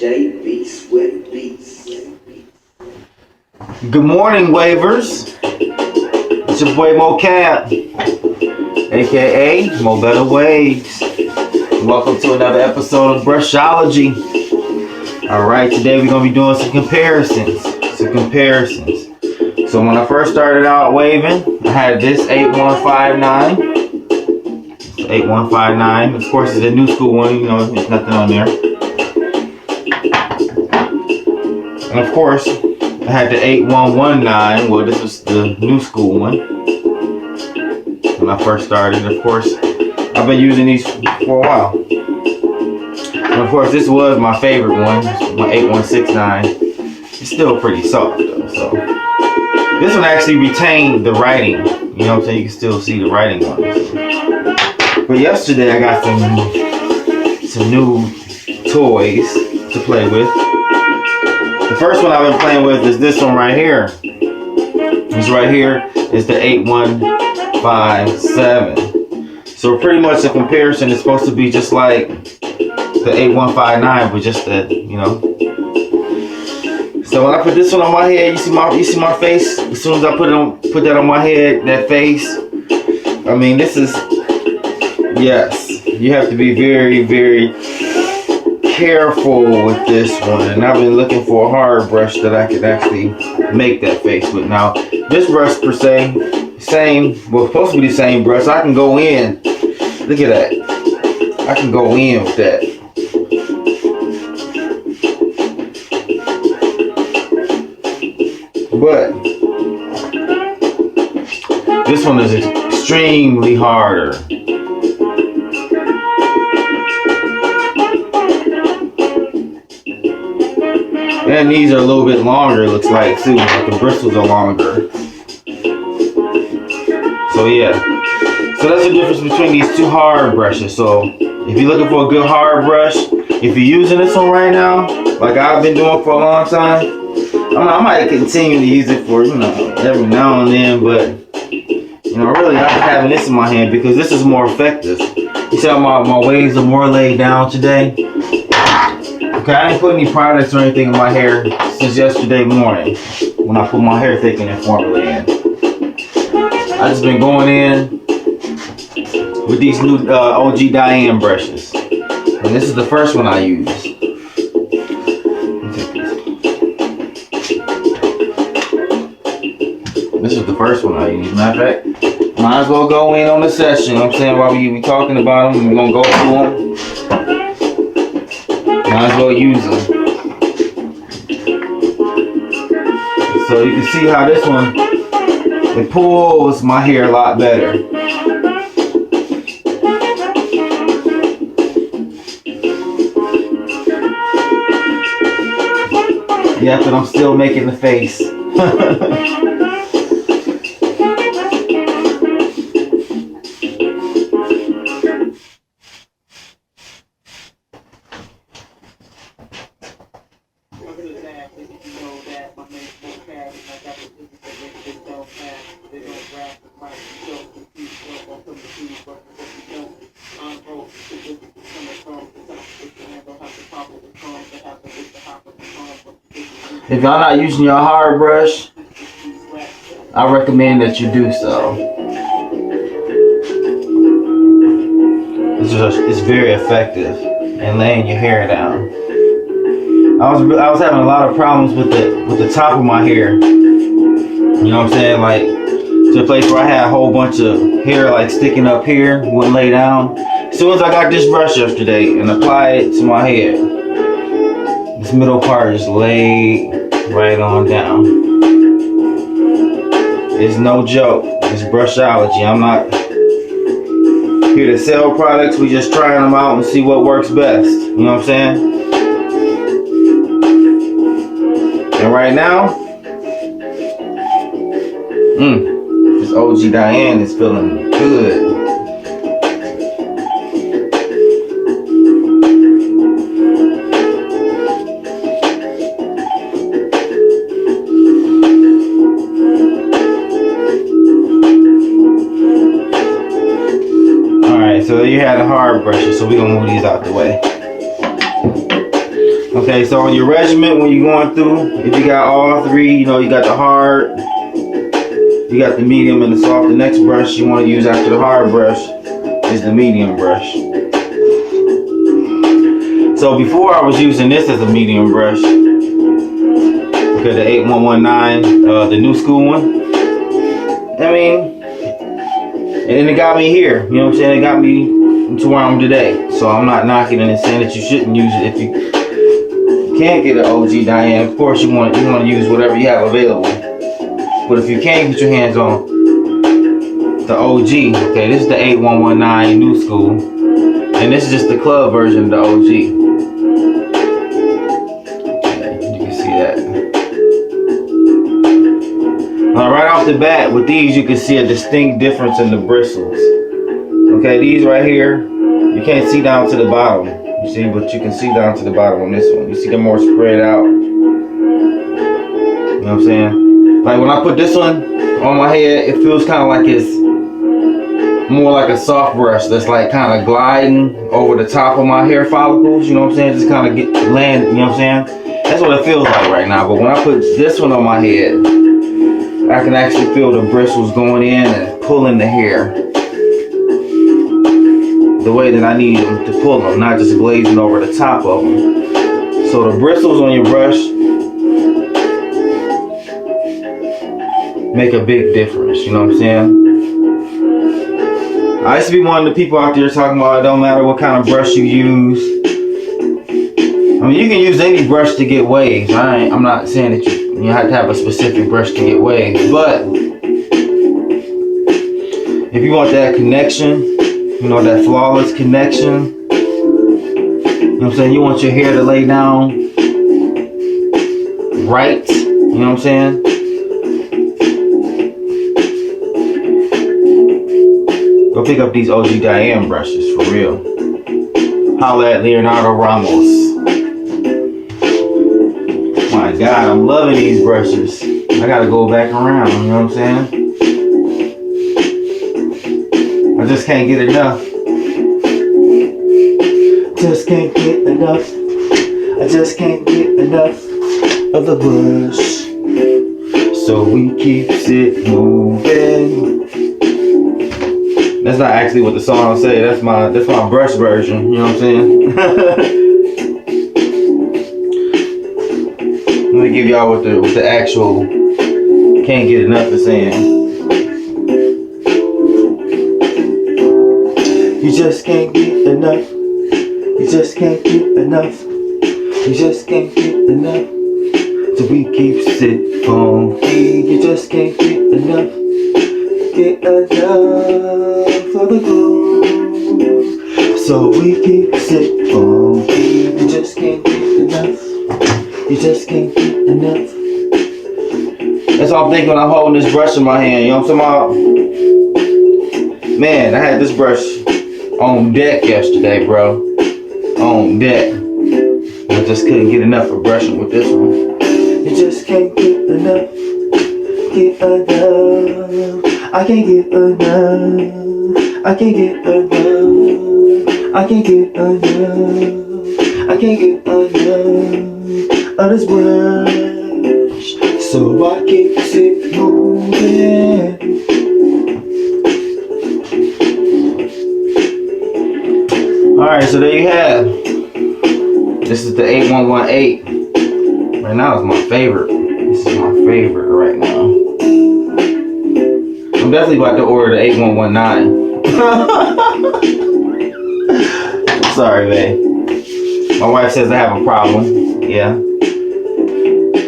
Good morning, wavers. It's your boy Mo Cap, aka Mo Better Waves. Welcome to another episode of Brushology. Alright, today we're going to be doing some comparisons. So when I first started out waving, I had this 8159. 8159. Of course, it's a new school one, you know, there's nothing on there. And of course, I had the 8119. Well, this was the new school one when I first started. Of course, I've been using these for a while. And of course, this was my favorite one, my 8169. It's still pretty soft though, so. This one actually retained the writing. You know what I'm saying? You can still see the writing on it. But yesterday I got some new toys to play with. The first one I've been playing with is this one right here. This right here is the 8157. So pretty much the comparison is supposed to be just like the 8159, but just that, you know. So when I put this one on my head, you see my face. As soon as I put that on my head, that face. I mean, this is, yes, you have to be very, very careful with this one. And I've been looking for a hard brush that I could actually make that face with. Now, this brush per se, supposed to be the same brush. I can go in. Look at that. I can go in with that. But this one is extremely harder. And these are a little bit longer, it looks like, too. Like the bristles are longer. So yeah. So that's the difference between these two hard brushes. So if you're looking for a good hard brush, if you're using this one right now, like I've been doing for a long time, I might continue to use it for, you know, every now and then, but, you know, really I like having this in my hand because this is more effective. You see how my waves are more laid down today? Okay, I didn't put any products or anything in my hair since yesterday morning when I put my hair thickening formula in. I just been going in with these new OG Diane brushes. And this is the first one I use. This is the first one I use. Matter of fact, might as well go in on the session. You know what I'm saying? While we talking about them, we're going to go through them. Might as well use them. So you can see how this one, it pulls my hair a lot better. Yeah, but I'm still making the face. If y'all not using your hard brush, I recommend that you do so. It's very effective in laying your hair down. I was having a lot of problems with the top of my hair. You know what I'm saying? Like to the place where I had a whole bunch of hair like sticking up here, wouldn't lay down. As soon as I got this brush yesterday and applied it to my head, this middle part just laid right on down. It's no joke. It's Brushology. I'm not here to sell products. We just trying them out and see what works best. You know what I'm saying? And right now, this OG Diane is feeling good. So you had the hard brushes, so we're gonna move these out the way. Okay, so on your regimen, when you're going through, if you got all three, you know, you got the hard, you got the medium and the soft. The next brush you want to use after the hard brush is the medium brush. So before I was using this as a medium brush, okay, the 8119, the new school one. I mean, and it got me here, you know what I'm saying? It got me to where I'm today. So I'm not knocking it and saying that you shouldn't use it. If you can't get an OG Diane, of course you want to use whatever you have available. But if you can't get your hands on the OG, okay, this is the 8119 new school, and this is just the club version of the OG. Okay, you can see that. Now, right off the bat, with these, you can see a distinct difference in the bristles. Okay, these right here, you can't see down to the bottom. You see, but you can see down to the bottom on this one. You see them more spread out. You know what I'm saying? Like when I put this one on my head, it feels kind of like it's more like a soft brush that's like kind of gliding over the top of my hair follicles. You know what I'm saying? Just kind of land. You know what I'm saying? That's what it feels like right now. But when I put this one on my head, I can actually feel the bristles going in and pulling the hair the way that I need them to pull them, not just glazing over the top of them. So the bristles on your brush make a big difference, you know what I'm saying? I used to be one of the people out there talking about it don't matter what kind of brush you use. I mean, you can use any brush to get waves. I'm not saying that you have to have a specific brush to get waves, but if you want that connection, you know, that flawless connection, you know what I'm saying? You want your hair to lay down right, you know what I'm saying? Go pick up these OG Diane brushes, for real. Holla at Leonardo Ramos. My God, I'm loving these brushes. I gotta go back around, you know what I'm saying? I just can't get enough. Just can't get enough. I just can't get enough of the brush. So we keeps it moving. That's not actually what the song say. That's my brush version. You know what I'm saying? Let me give y'all what the actual can't get enough is saying. You just can't get enough. You just can't get enough. You just can't get enough. So we keep it funky. You just can't get enough. Get enough of the groove. So we keep it funky. You just can't get enough. You just can't get enough. That's all I'm thinking when I'm holding this brush in my hand. You know what I'm talking about? Man, I had this brush on deck yesterday, bro. On deck. I just couldn't get enough of brushing with this one. You just can't get enough. Get enough. I can't get enough. I can't get enough. I can't get enough. I can't get enough of this brush. So I keep it moving. Alright, so there you have. This is the 8118. Right now it's my favorite. This is my favorite right now. I'm definitely about to order the 8119. Sorry, babe. My wife says I have a problem. Yeah.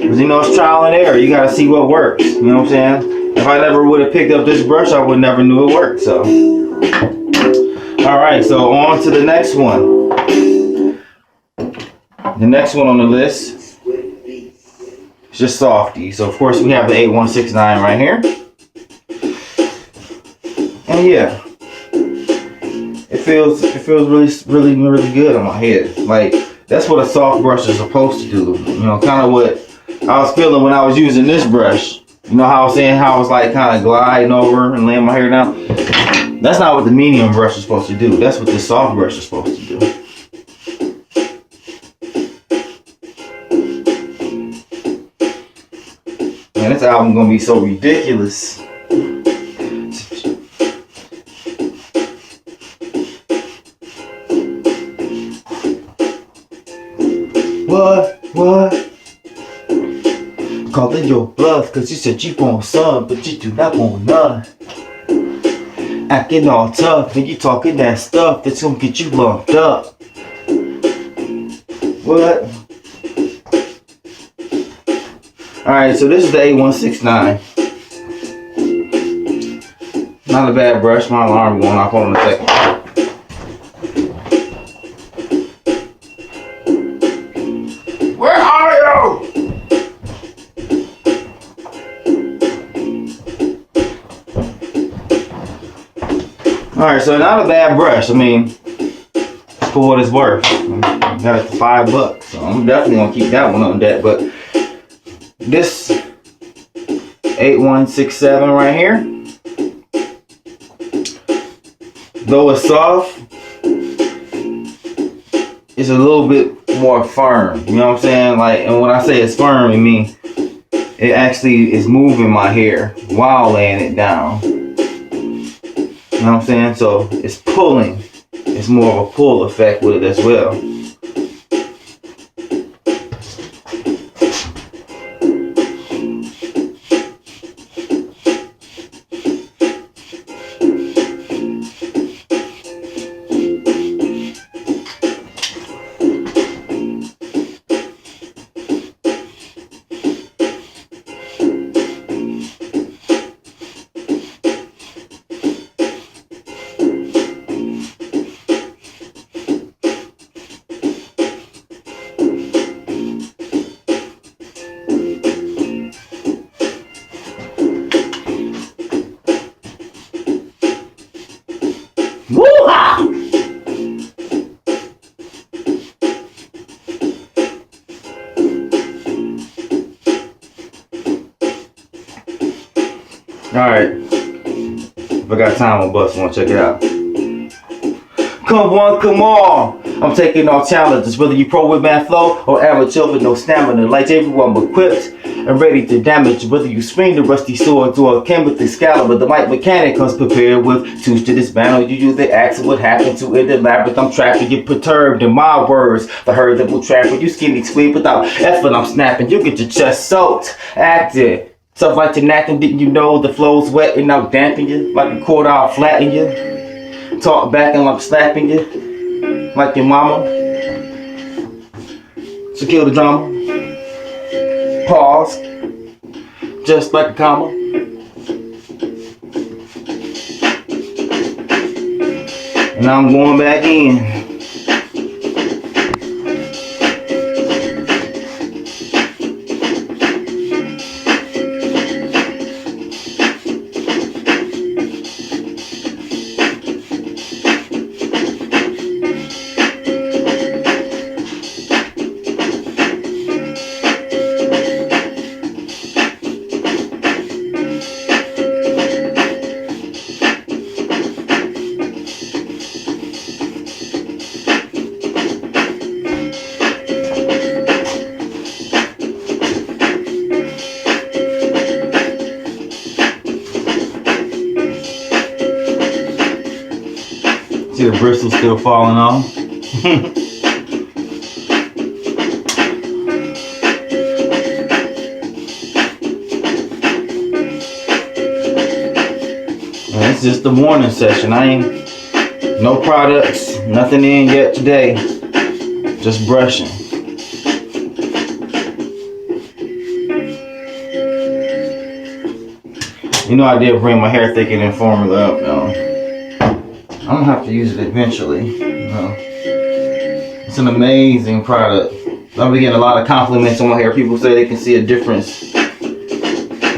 Because you know it's trial and error. You gotta see what works. You know what I'm saying? If I never would have picked up this brush, I would never knew it worked. So. Alright, so on to the next one. The next one on the list is just softy. So of course we have the 8169 right here. And yeah, it feels really good on my head. Like that's what a soft brush is supposed to do. You know, kind of what I was feeling when I was using this brush. You know how I was saying how I was like kind of gliding over and laying my hair down. That's not what the medium brush is supposed to do. That's what the soft brush is supposed to do. Man, this album gonna be so ridiculous. What? Calling your bluff, cause you said you want some, but you do not want none. Acting all tough, and you talking that stuff that's gonna get you lumped up. What? Alright, so this is the A169. Not a bad brush, my alarm going off on a second. Where are you? Alright, so not a bad brush. I mean, for what it's worth. I got it for $5, so I'm definitely gonna keep that one on deck. But this 8167 right here, though it's soft, it's a little bit more firm. You know what I'm saying? Like, and when I say it's firm, I mean it actually is moving my hair while laying it down. You know what I'm saying? So it's pulling. It's more of a pull effect with it as well. Woo-ha! Alright. If I got time, I'll bust one. Check it out. Come on, come on. I'm taking all challenges, whether you pro with man flow or amateur with no stamina. Like everyone equipped and ready to damage, whether you swing the rusty sword to a kin with Excalibur. The mic mechanic comes prepared with tools to dismantle. You use the axe of what happened to it. The labyrinth, I'm trapped and get perturbed in my words. The herd that will trap when you skinny squeeze without effort. I'm snapping. You get your chest soaked, acting. Stuff like knacking, didn't you know the flow's wet and I'll dampen you like a quarter, I'll flatten you. Talk back and I'm slapping you like your mama. So kill the drama. Pause. Just like a comma. And I'm going back in. See the bristles still falling off. It's just the morning session. I ain't no products, nothing in yet today. Just brushing. You know I did bring my hair thickening formula up though. I'm gonna have to use it eventually. You know. It's an amazing product. I've been getting a lot of compliments on my hair. People say they can see a difference